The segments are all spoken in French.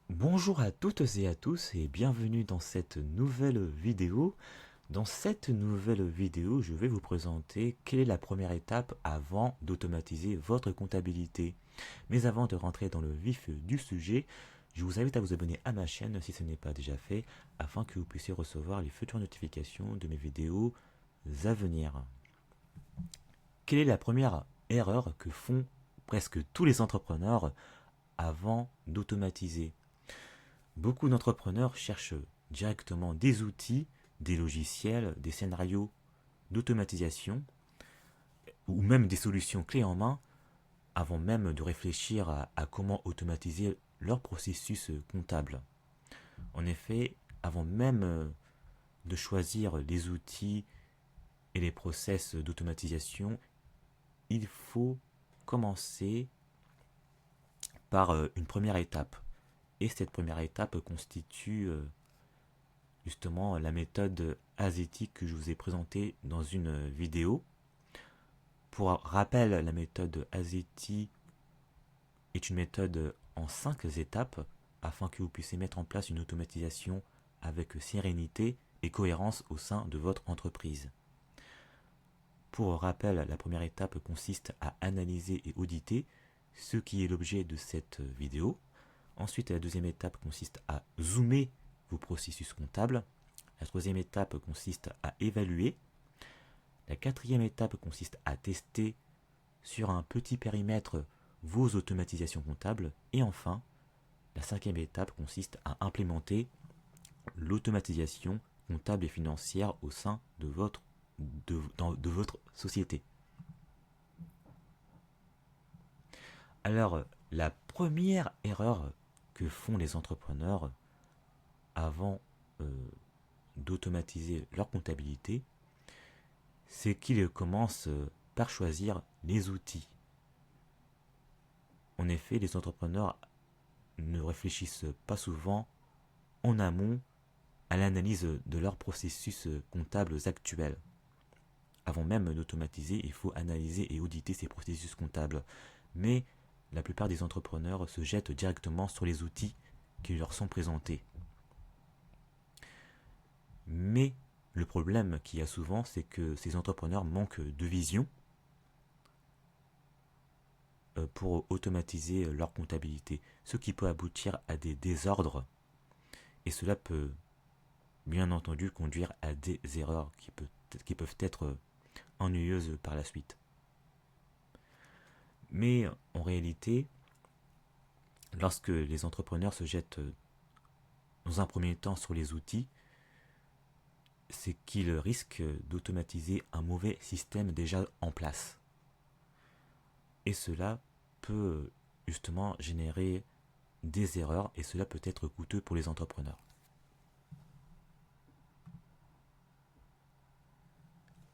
Bonjour à toutes et à tous et bienvenue dans cette nouvelle vidéo. Dans cette nouvelle vidéo, je vais vous présenter quelle est la première étape avant d'automatiser votre comptabilité. Mais avant de rentrer dans le vif du sujet, je vous invite à vous abonner à ma chaîne si ce n'est pas déjà fait, afin que vous puissiez recevoir les futures notifications de mes vidéos à venir. Quelle est la première erreur que font presque tous les entrepreneurs avant d'automatiser? Beaucoup d'entrepreneurs cherchent directement des outils, des logiciels, des scénarios d'automatisation ou même des solutions clés en main avant même de réfléchir à comment automatiser leur processus comptable. En effet, avant même de choisir les outils et les process d'automatisation, il faut commencer par une première étape. Et cette première étape constitue justement la méthode ASETI que je vous ai présentée dans une vidéo. Pour rappel, la méthode ASETI est une méthode en 5 étapes afin que vous puissiez mettre en place une automatisation avec sérénité et cohérence au sein de votre entreprise. Pour rappel, la première étape consiste à analyser et auditer ce qui est l'objet de cette vidéo. Ensuite, la deuxième étape consiste à zoomer vos processus comptables. La troisième étape consiste à évaluer. La quatrième étape consiste à tester sur un petit périmètre vos automatisations comptables. Et enfin, la cinquième étape consiste à implémenter l'automatisation comptable et financière au sein de votre société. Alors, la première erreur que font les entrepreneurs avant d'automatiser leur comptabilité, c'est qu'ils commencent par choisir les outils. En effet, les entrepreneurs ne réfléchissent pas souvent en amont à l'analyse de leurs processus comptables actuels. Avant même d'automatiser, il faut analyser et auditer ces processus comptables. Mais la plupart des entrepreneurs se jettent directement sur les outils qui leur sont présentés. Mais le problème qu'il y a souvent, c'est que ces entrepreneurs manquent de vision pour automatiser leur comptabilité, ce qui peut aboutir à des désordres et cela peut bien entendu conduire à des erreurs qui peuvent être ennuyeuses par la suite. Mais en réalité, lorsque les entrepreneurs se jettent dans un premier temps sur les outils, c'est qu'ils risquent d'automatiser un mauvais système déjà en place. Et cela peut justement générer des erreurs et cela peut être coûteux pour les entrepreneurs.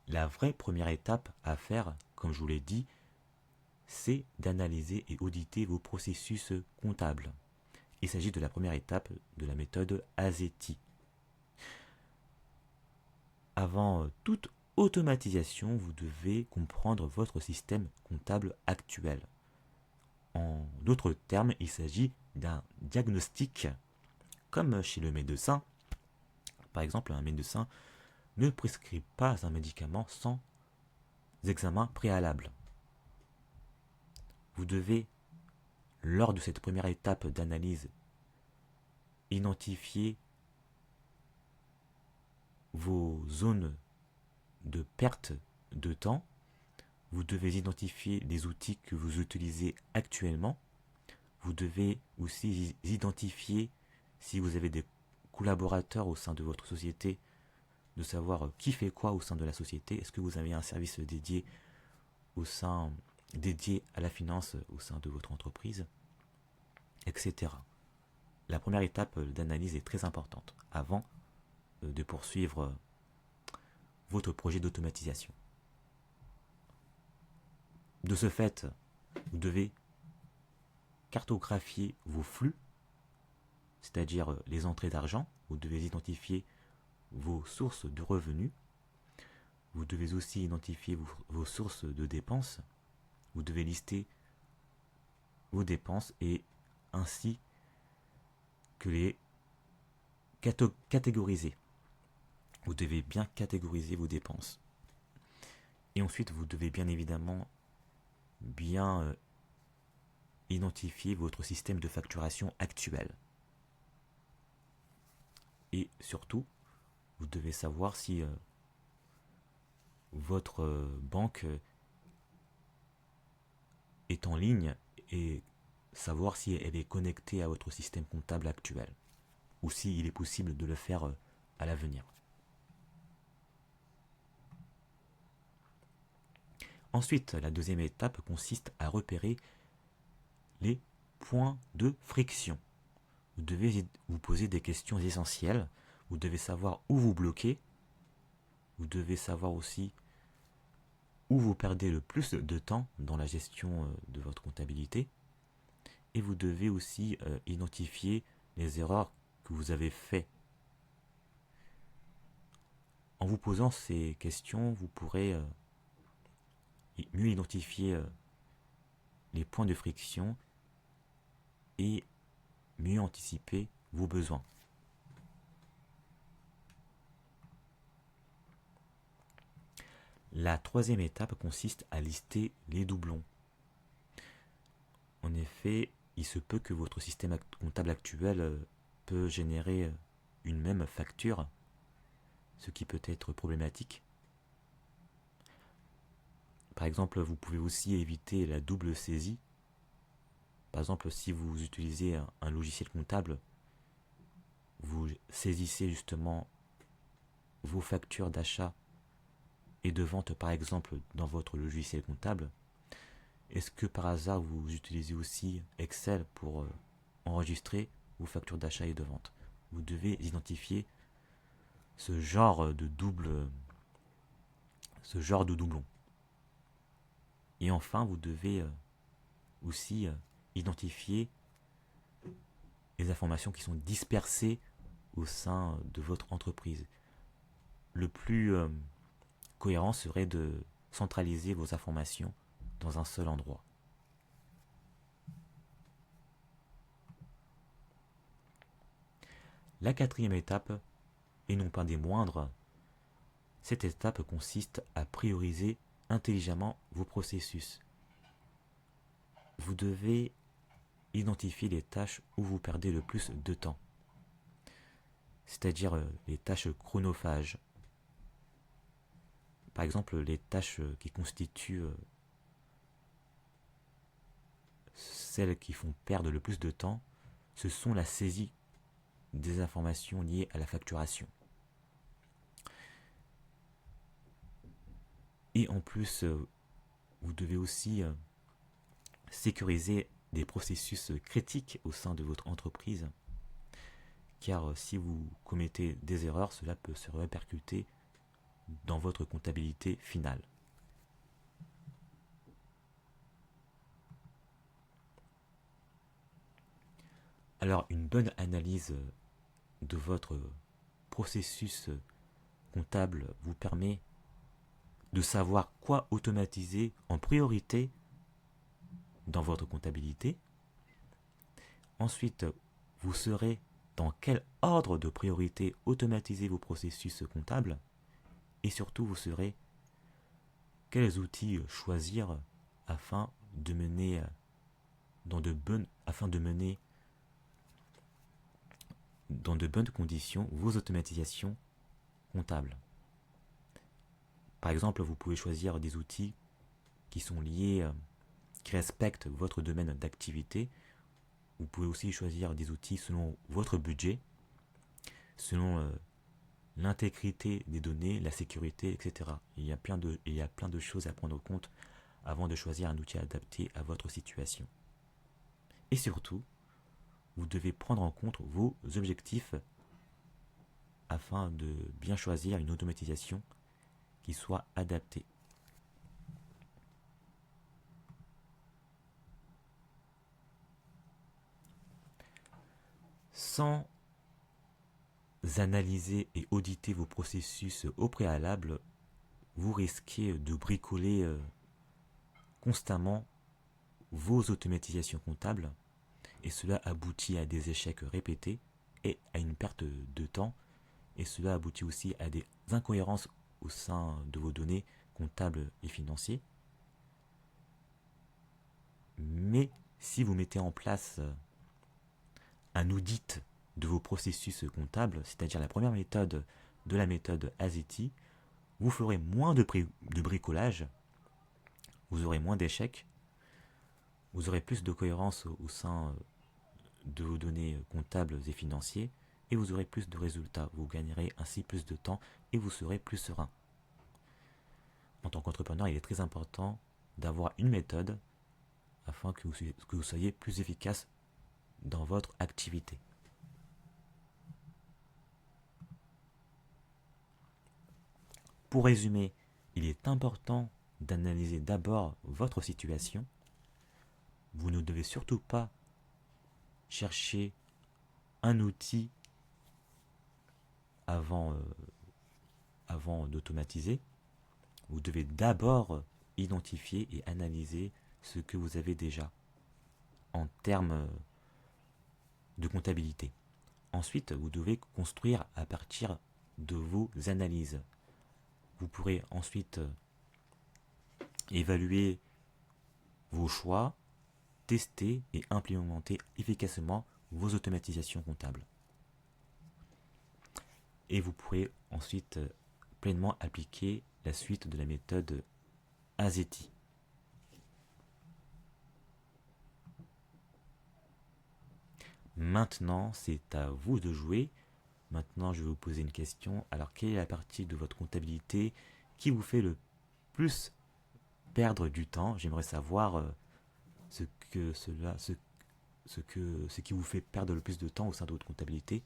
La vraie première étape à faire, comme je vous l'ai dit, c'est d'analyser et auditer vos processus comptables. Il s'agit de la première étape de la méthode ASETI. Avant toute automatisation, vous devez comprendre votre système comptable actuel. En d'autres termes, il s'agit d'un diagnostic, comme chez le médecin. Par exemple, un médecin ne prescrit pas un médicament sans examen préalable. Vous devez, lors de cette première étape d'analyse, identifier vos zones de perte de temps. Vous devez identifier les outils que vous utilisez actuellement. Vous devez aussi identifier si vous avez des collaborateurs au sein de votre société, de savoir qui fait quoi au sein de la société. Est-ce que vous avez un service dédié à la finance au sein de votre entreprise, etc. La première étape d'analyse est très importante avant de poursuivre votre projet d'automatisation. De ce fait, vous devez cartographier vos flux, c'est-à-dire les entrées d'argent. Vous devez identifier vos sources de revenus. Vous devez aussi identifier vos sources de dépenses. Vous devez lister vos dépenses et ainsi que les catégoriser. Vous devez bien catégoriser vos dépenses. Et ensuite, vous devez bien évidemment bien identifier votre système de facturation actuel. Et surtout, vous devez savoir si votre banque est en ligne et savoir si elle est connectée à votre système comptable actuel ou s'il est possible de le faire à l'avenir. Ensuite, la deuxième étape consiste à repérer les points de friction. Vous devez vous poser des questions essentielles. Vous devez savoir où vous bloquez. Vous devez savoir aussi où vous perdez le plus de temps dans la gestion de votre comptabilité. Et vous devez aussi identifier les erreurs que vous avez faites. En vous posant ces questions, vous pourrez mieux identifier les points de friction et mieux anticiper vos besoins. La troisième étape consiste à lister les doublons. En effet, il se peut que votre système comptable actuel peut générer une même facture, ce qui peut être problématique. Par exemple, vous pouvez aussi éviter la double saisie. Par exemple, si vous utilisez un logiciel comptable, vous saisissez justement vos factures d'achat et de vente, par exemple, dans votre logiciel comptable. Est-ce que par hasard vous utilisez aussi Excel pour enregistrer vos factures d'achat et de vente? Vous devez identifier ce genre de doublon. Et enfin, vous devez aussi identifier les informations qui sont dispersées au sein de votre entreprise. Le plus cohérent serait de centraliser vos informations dans un seul endroit. La quatrième étape, et non pas des moindres, cette étape consiste à prioriser intelligemment vos processus. Vous devez identifier les tâches où vous perdez le plus de temps, c'est-à-dire les tâches chronophages. Par exemple, les tâches qui constituent celles qui font perdre le plus de temps, ce sont la saisie des informations liées à la facturation. Et en plus, vous devez aussi sécuriser des processus critiques au sein de votre entreprise, car si vous commettez des erreurs, cela peut se répercuter dans votre comptabilité finale. Alors, une bonne analyse de votre processus comptable vous permet de savoir quoi automatiser en priorité dans votre comptabilité. Ensuite, vous saurez dans quel ordre de priorité automatiser vos processus comptables. Et surtout, vous saurez quels outils choisir afin de mener dans de bonnes conditions vos automatisations comptables. Par exemple, vous pouvez choisir des outils qui sont liés, qui respectent votre domaine d'activité. Vous pouvez aussi choisir des outils selon votre budget, selon l'intégrité des données, la sécurité, etc. Il y a plein de choses à prendre en compte avant de choisir un outil adapté à votre situation. Et surtout, vous devez prendre en compte vos objectifs afin de bien choisir une automatisation qui soit adaptée. Sans analyser et auditer vos processus au préalable, vous risquez de bricoler constamment vos automatisations comptables et cela aboutit à des échecs répétés et à une perte de temps, et cela aboutit aussi à des incohérences au sein de vos données comptables et financiers. Mais si vous mettez en place un audit de vos processus comptables, c'est-à-dire la première méthode de la méthode AZETI, vous ferez moins de bricolage, vous aurez moins d'échecs, vous aurez plus de cohérence au sein de vos données comptables et financiers, et vous aurez plus de résultats. Vous gagnerez ainsi plus de temps et vous serez plus serein. En tant qu'entrepreneur, il est très important d'avoir une méthode afin que vous soyez plus efficace dans votre activité. Pour résumer, il est important d'analyser d'abord votre situation. Vous ne devez surtout pas chercher un outil avant d'automatiser. Vous devez d'abord identifier et analyser ce que vous avez déjà en termes de comptabilité. Ensuite, vous devez construire à partir de vos analyses. Vous pourrez ensuite évaluer vos choix, tester et implémenter efficacement vos automatisations comptables. Et vous pourrez ensuite pleinement appliquer la suite de la méthode AZETI. Maintenant, c'est à vous de jouer. Maintenant, je vais vous poser une question. Alors, quelle est la partie de votre comptabilité qui vous fait le plus perdre du temps? J'aimerais savoir ce qui vous fait perdre le plus de temps au sein de votre comptabilité,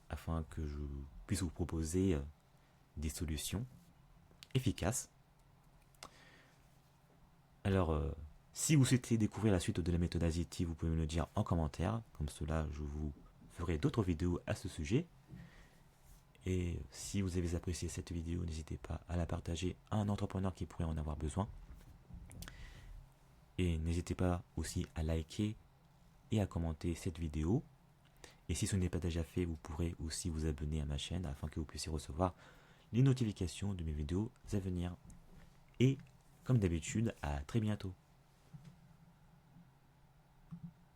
afin que je puisse vous proposer des solutions efficaces. Alors, si vous souhaitez découvrir la suite de la méthode AZETI, vous pouvez me le dire en commentaire. Comme cela, je vous ferai d'autres vidéos à ce sujet. Et si vous avez apprécié cette vidéo, n'hésitez pas à la partager à un entrepreneur qui pourrait en avoir besoin. Et n'hésitez pas aussi à liker et à commenter cette vidéo. Et si ce n'est pas déjà fait, vous pourrez aussi vous abonner à ma chaîne afin que vous puissiez recevoir les notifications de mes vidéos à venir. Et comme d'habitude, à très bientôt.